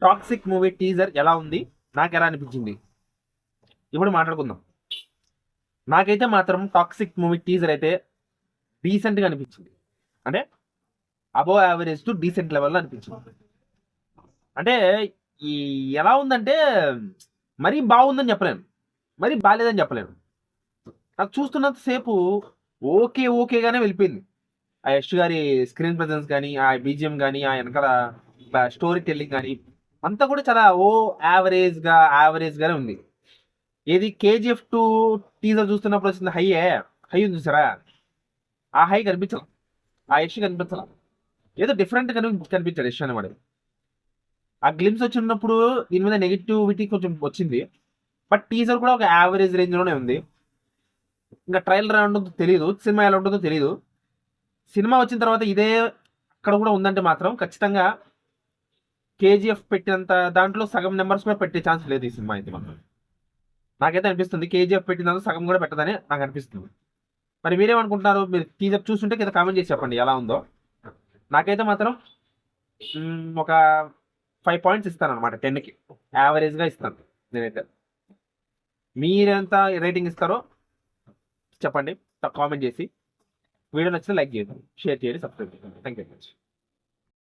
Toxic movie teaser ఎలా ఉంది, నాకు ఎలా అనిపించింది ఇప్పుడు మాట్లాడుకుందాం. నాకైతే మాత్రం టాక్సిక్ మూవీ టీజర్ అయితే డీసెంట్గా అనిపించింది. అంటే అబోవ్ యావరేజ్ టు డీసెంట్ లెవెల్లో అనిపించింది. అంటే ఈ ఎలా ఉందంటే మరీ బాగుందని చెప్పలేను, మరీ బాగాలేదని చెప్పలేను. నాకు చూస్తున్నంత సేపు ఓకే ఓకేగానే వెళ్ళిపోయింది. ఆ యష్ గారి స్క్రీన్ ప్రెజెన్స్ కానీ, ఆ బీజిఎం కానీ, ఆ వెనకాల స్టోరీ టెల్లింగ్ కానీ అంతా కూడా చాలా యావరేజ్ గానే ఉంది. ఏది KGF 2 టీజర్ చూస్తున్నప్పుడు వచ్చిన హై ఉంది చూసారా, ఆ హై కనిపించాల, ఆ యష్ కనిపించాల. ఏదో డిఫరెంట్ కనిపించాడు యష్ అనేవాడు. ఆ గ్లిమ్స్ వచ్చినప్పుడు దీని మీద నెగిటివిటీ కొంచెం వచ్చింది. బట్ టీజర్ కూడా ఒక యావరేజ్ రేంజ్ లోనే ఉంది. ఇంకా ట్రైలర్ ఎలా ఉంటుందో తెలియదు, సినిమా ఎలా ఉంటుందో తెలియదు. సినిమా వచ్చిన తర్వాత ఇదే అక్కడ కూడా ఉందంటే మాత్రం ఖచ్చితంగా KGF పెట్టినంత దాంట్లో సగం నెంబర్స్ కూడా పెట్టే ఛాన్స్ లేదు ఈ సినిమా అయితే మాత్రం. నాకైతే అనిపిస్తుంది KGF పెట్టినంత సగం కూడా పెట్టదని నాకు అనిపిస్తుంది. మరి మీరేమనుకుంటున్నారు? మీరు టీజర్ చూస్తుంటే కింద కామెంట్ చేసి చెప్పండి ఎలా ఉందో. నాకైతే మాత్రం ఒక 5 పాయింట్స్ ఇస్తాను అనమాట, 10కి యావరేజ్గా ఇస్తాను నేనైతే. మీరెంత రేటింగ్ ఇస్తారో చెప్పండి కామెంట్ చేసి. వీడియో నచ్చితే లైక్ చేయండి, షేర్ చేయండి, సబ్స్క్రైబ్ చేయండి. Thank you very much.